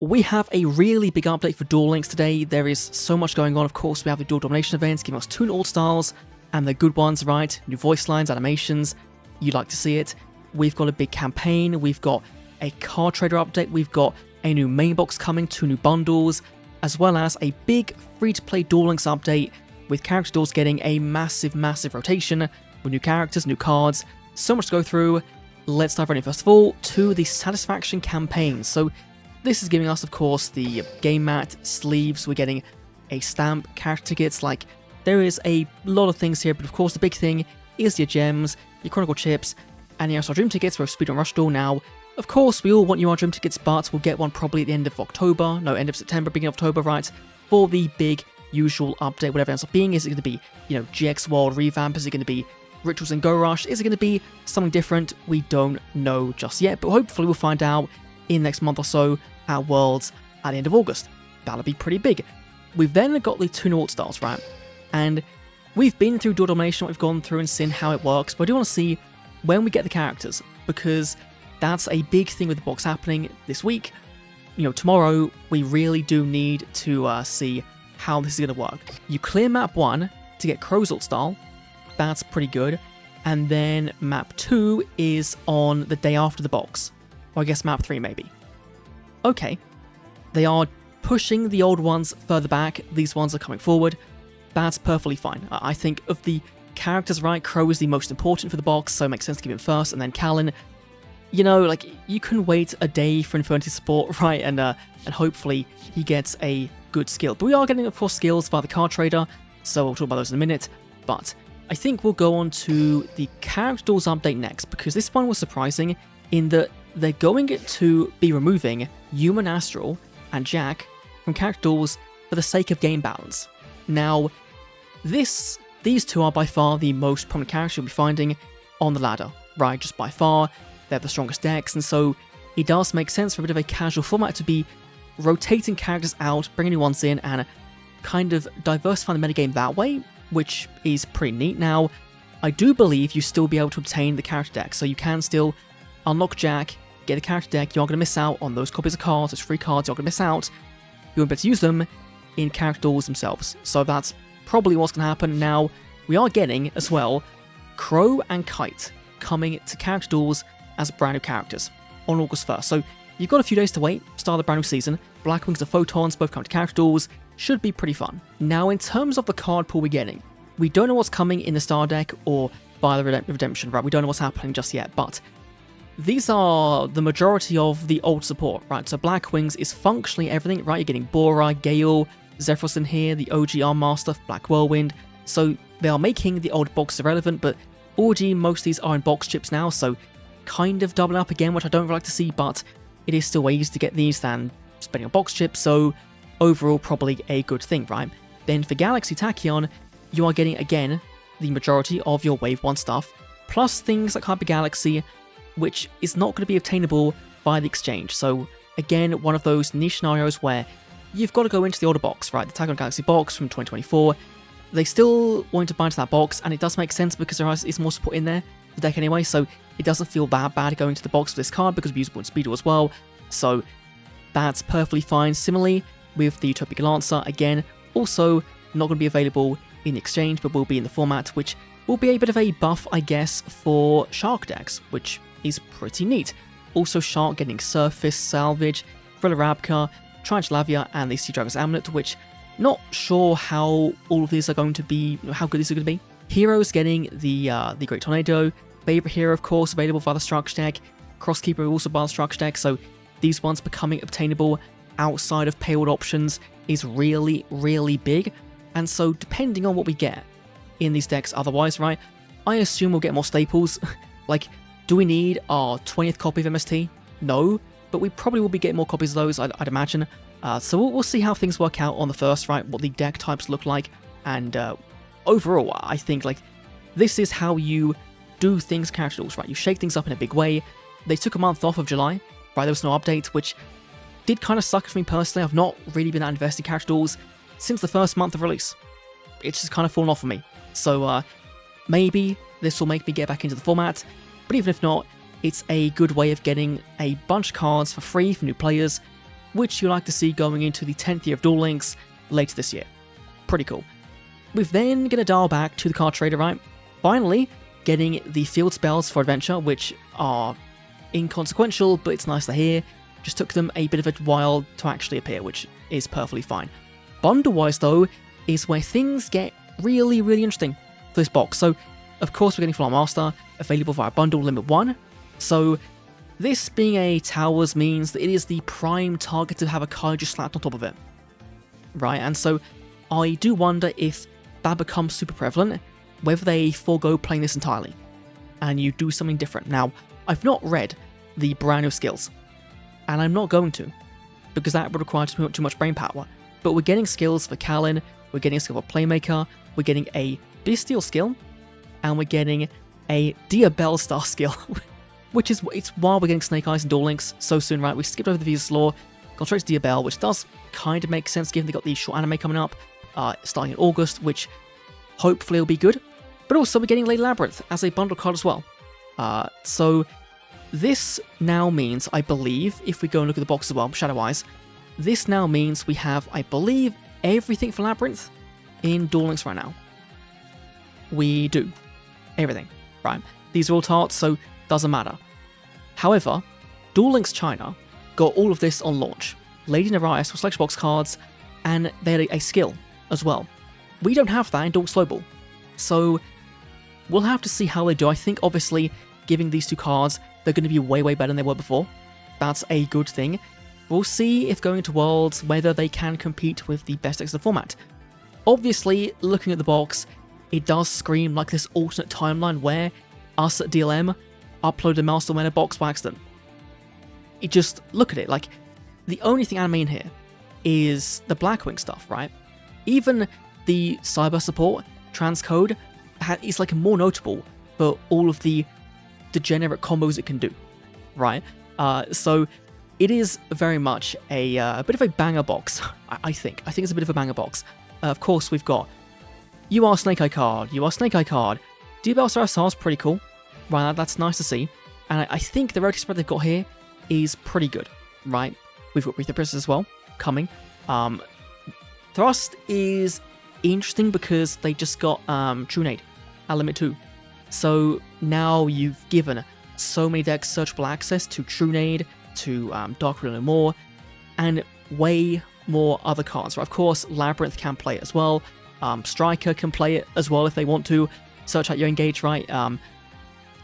We have a really big update for Duel Links today. There is so much going on. Of course, we have the Duel Domination events giving us 2 new All-Stars, and they're good ones, right? New voice lines, animations, you'd like to see it. We've got a big campaign, we've got a card trader update, we've got a new main box coming, 2 new bundles, as well as a big free-to-play Duel Links update with character duels getting a massive rotation with new characters, new cards, so much to go through. Let's dive right in first of all to the Satisfaction campaign. So this is giving us, of course, the game mat, sleeves, we're getting a stamp, character tickets, like, there is a lot of things here, but of course the big thing is your gems, your Chronicle chips, and your Dream tickets for Speedrun Rush Duel. Now, of course, we all want your Dream tickets, but we'll get one probably at the end of October, no, end of September, beginning of October, right, for the big usual update, whatever it ends up being. Is it going to be, GX World revamp? Is it going to be Rituals and Go Rush? Is it going to be something different? We don't know just yet, but hopefully we'll find out in the next month or so at Worlds at the end of August. That'll be pretty big. We've then got the 2 new All-Stars, right? And we've been through Duel Domination, we've gone through and seen how it works, but I do want to see when we get the characters, because that's a big thing with the box happening this week. Tomorrow, we really do need to see how this is going to work. You clear map 1 to get Crow's All-Star, that's pretty good, and then map 2 is on the day after the box, or I guess map 3 maybe. Okay, they are pushing the old ones further back, these ones are coming forward, that's perfectly fine. I think of the characters, right, Crow is the most important for the box, so it makes sense to give him first, and then Callan, you can wait a day for Infernity support, right, and hopefully he gets a good skill. But we are getting, of course, skills via the card trader, so we'll talk about those in a minute, but I think we'll go on to the character duels update next, because this one was surprising in that they're going to be removing Human Astral and Jack from character duels for the sake of game balance. Now, these 2 are by far the most prominent characters you'll be finding on the ladder, right? Just by far, they're the strongest decks, and so it does make sense for a bit of a casual format to be rotating characters out, bringing new ones in, and kind of diversifying the metagame that way, which is pretty neat. Now, I do believe you still be able to obtain the character deck, so you can still unlock Jack, get a character deck, you're not going to miss out on those copies of cards, those free cards, you're not going to miss out. You won't be able to use them in character duels themselves, so that's probably what's going to happen. Now, we are getting, as well, Crow and Kite coming to character duels as brand new characters on August 1st, so you've got a few days to wait, start the brand new season. Blackwings and Photons both come to character duels, should be pretty fun. Now, in terms of the card pool we're getting, we don't know what's coming in the Star deck or by the Redemption, right? We don't know what's happening just yet, but these are the majority of the old support, right? So Blackwings is functionally everything, right? You're getting Bora, Gale, Zephyros in here, the OG Arm Master, Black Whirlwind. So they are making the old boxes irrelevant, but already most of these are in box chips now, so kind of doubling up again, which I don't really like to see, but it is still way easier to get these than spending on box chips, so overall probably a good thing, right? Then for Galaxy Tachyon, you are getting, again, the majority of your Wave 1 stuff, plus things like Hyper Galaxy, which is not going to be obtainable via the exchange. So again, one of those niche scenarios where you've got to go into the older box, right? The Tachyon Galaxy box from 2024. They still want to buy into that box, and it does make sense because there is more support in there, the deck anyway, so it doesn't feel that bad going to the box for this card because it's usable in Speedo as well, so that's perfectly fine. Similarly, with the Utopic Lancer, again, also not going to be available in the exchange, but will be in the format, which will be a bit of a buff, I guess, for Shark decks, which is pretty neat. Also, Shark getting Surface, Salvage, Thriller Rabka, Triangelavia, and the Sea Dragon's Amulet, which not sure how all of these are going to be, how good these are going to be. Heroes getting the Great Tornado, Favorite Hero, of course, available via the Structure deck, Crosskeeper also via the Structure deck, so these ones becoming obtainable outside of paywall options is really, really big, and so depending on what we get in these decks otherwise, right, I assume we'll get more staples. Like, do we need our 20th copy of MST? No, but we probably will be getting more copies of those, I'd imagine. So we'll see how things work out on the first, right, what the deck types look like, and overall, I think, like, this is how you do things character duels, right? You shake things up in a big way. They took a month off of July, right? There was no update, which did kind of suck for me personally. I've not really been that invested in character duels since the first month of release. It's just kind of fallen off for me. So maybe this will make me get back into the format, but even if not, it's a good way of getting a bunch of cards for free for new players, which you like to see going into the 10th year of Duel Links later this year. Pretty cool. We're then going to dial back to the card trader, right? Finally, getting the field spells for adventure, which are inconsequential, but it's nice to hear. Just took them a bit of a while to actually appear, which is perfectly fine. Bundle-wise, though, is where things get really, really interesting for this box. So, of course, we're getting Flying Master, available via Bundle Limit 1. So, this being a Towers means that it is the prime target to have a card just slapped on top of it. Right, and so I do wonder if that becomes super prevalent, whether they forego playing this entirely, and you do something different. Now, I've not read the brand new skills, and I'm not going to, because that would require too much brain power. But we're getting skills for Kalin, we're getting a skill for Playmaker, we're getting a Bystial skill, and we're getting a Duel star skill, which is it's while we're getting Snake Eyes and Duel Links so soon, right? We skipped over the Visa Law, gone straight to Duel, which does kind of make sense given they got the short anime coming up, starting in August, which hopefully will be good. But also we're getting Lady Labyrinth as a bundle card as well. So this now means, I believe, if we go and look at the box as well, Shadow-wise, this now means we have, I believe, everything for Labyrinth in Duel Links right now. We do. Everything, right? These are all tarts, so doesn't matter. However, Duel Links China got all of this on launch. Lady Nereius with selection box cards, and they had a skill as well. We don't have that in Duel Global, so we'll have to see how they do. I think, obviously, giving these two cards, they're going to be way, way better than they were before. That's a good thing. We'll see if going into Worlds, whether they can compete with the best decks of the format. Obviously, looking at the box, it does scream like this alternate timeline where us at DLM uploaded a Master Meta box by accident. You just look at it, like, the only thing anime in here is the Blackwing stuff, right? Even the cyber support, transcode, is like more notable for all of the degenerate combos it can do, right? So it is very much a bit of a banger box, I think. I think it's a bit of a banger box. Of course, we've got You Are Snake Eye card, You Are Snake Eye card. Duel SR is pretty cool, right? That's nice to see. And I think the rarity spread they've got here is pretty good, right? We've got Breathe the Princess as well, coming. Thrust is interesting because they just got True Nade at Limit 2. So now you've given so many decks searchable access to True Nade, to Dark Riddle and more, and way more other cards. Right? Of course, Labyrinth can play it as well. Striker can play it as well if they want to. Search out your engage, right?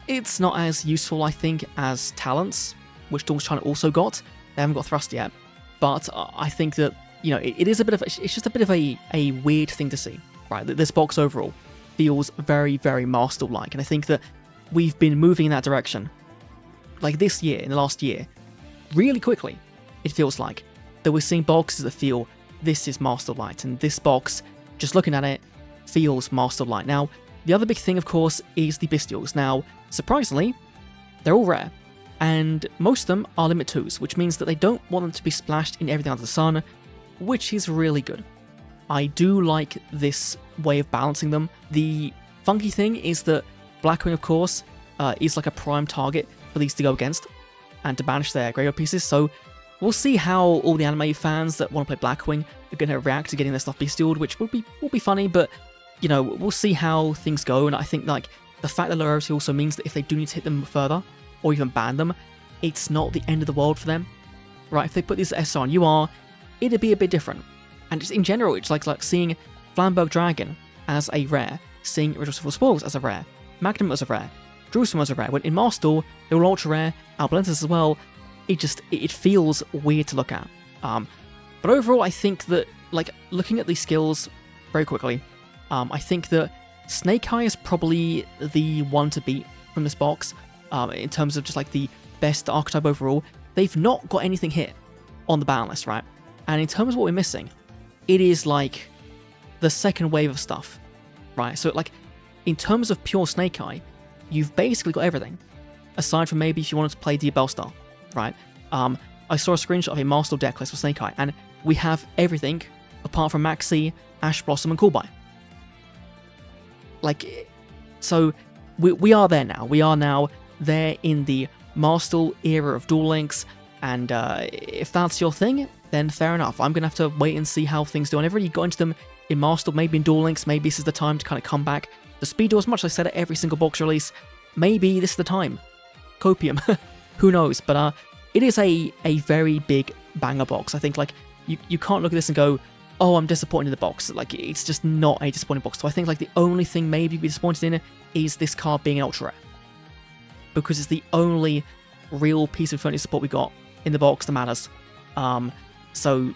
It's not as useful, I think, as Talents, which Duel's China also got. They haven't got Thrust yet, but I think that, you know, it is a bit of it's just a bit of a weird thing to see, right? That this box overall feels very, very Master-like, and I think that we've been moving in that direction, like this year, in the last year, really quickly. It feels like that we're seeing boxes that feel this is Master-like, and this box, just looking at it, feels Master-like. Now, the other big thing, of course, is the Bystials. Now, surprisingly, they're all rare, and most of them are Limit 2s, which means that they don't want them to be splashed in everything under the sun, which is really good. I do like this way of balancing them. The funky thing is that Blackwing, of course, is like a prime target for these to go against and to banish their graveyard pieces, so we'll see how all the anime fans that want to play Blackwing are going to react to getting their stuff Bystialed, which will be funny, but, you know, we'll see how things go, and I think, like, the fact that low rarity also means that if they do need to hit them further, or even ban them, it's not the end of the world for them, right? If they put these SR on UR, it'd be a bit different. And just in general, it's like seeing Flamberg Dragon as a rare, seeing Resourceful Spoils as a rare, Magnum as a rare, Jerusalem as a rare, when in Master they were ultra rare, Albalentus as well. It feels weird to look at. But overall, I think that, like, looking at these skills very quickly, I think that Snake Eye is probably the one to beat from this box, in terms of just like the best archetype overall. They've not got anything here on the ban list, right? And in terms of what we're missing, it is like the second wave of stuff, right? So, like, in terms of pure Snake Eye, you've basically got everything, aside from maybe if you wanted to play Duel Star, right? I saw a screenshot of a Master deck list for Snake Eye, and we have everything apart from Maxi, Ash Blossom, and Coolbuy. Like, so we are there now. We are now there in the Master era of Duel Links, and if that's your thing, then fair enough. I'm going to have to wait and see how things do. I never really got into them in Master, maybe in Duel Links. Maybe this is the time to kind of come back to Speed Duel, as much as I said at every single box release. Maybe this is the time. Copium. Who knows? But it is a very big banger box. I think, like, you can't look at this and go, oh, I'm disappointed in the box. Like, it's just not a disappointing box. So I think, like, the only thing maybe you'd be disappointed in is this card being an ultra rare. Because it's the only real piece of Infinity support we got in the box that matters. So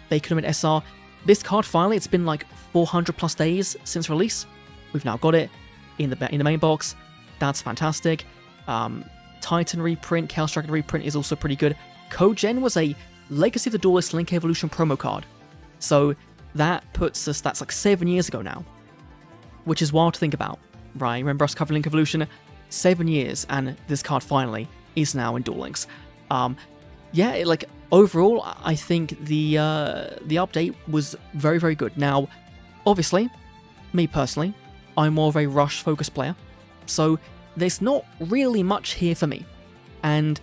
they could have been SR. This card, finally, it's been like 400 plus days since release. We've now got it in the main box. That's fantastic. Titan reprint, Chaos Dragon reprint is also pretty good. Cogen was a Legacy of the Duelist Link Evolution promo card. So that puts us, that's like 7 years ago now. Which is wild to think about, right? Remember us covering Link Evolution? 7 years, and this card finally is now in Duel Links. Yeah, like, overall, I think the update was very, very good. Now, obviously, me personally, I'm more of a rush-focused player, so there's not really much here for me. And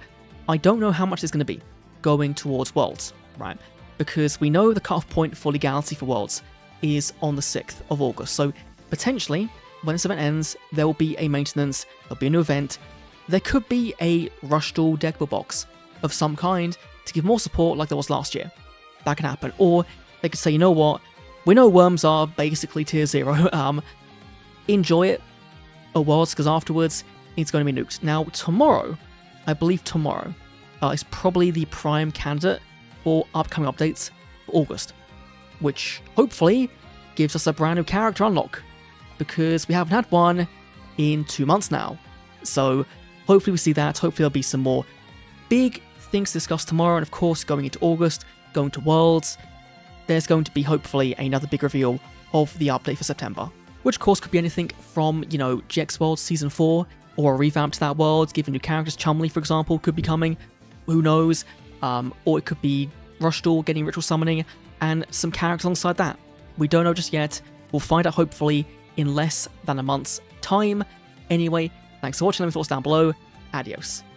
I don't know how much it's going to be going towards Worlds, right? Because we know the cutoff point for legality for Worlds is on the 6th of August, so potentially, when this event ends, there will be a maintenance, there'll be a new event, there could be a Rush Duel deck build box of some kind to give more support like there was last year. That can happen. Or they could say, you know what, we know Worms are basically tier 0, enjoy it at Worlds, because afterwards it's going to be nuked. Now tomorrow, I believe tomorrow, is probably the prime candidate for upcoming updates for August, which hopefully gives us a brand new character unlock, because we haven't had one in 2 months now. So hopefully we see that. Hopefully there'll be some more big things to discuss tomorrow, and of course going into August, going to Worlds, there's going to be hopefully another big reveal of the update for September, which of course could be anything from, you know, GX World Season 4, or a revamp to that world, given new characters. Chumley, for example, could be coming, who knows, or it could be Rush Duel getting Ritual Summoning, and some characters alongside that. We don't know just yet. We'll find out hopefully in less than a month's time. Anyway, thanks for watching, let me know your thoughts down below. Adios.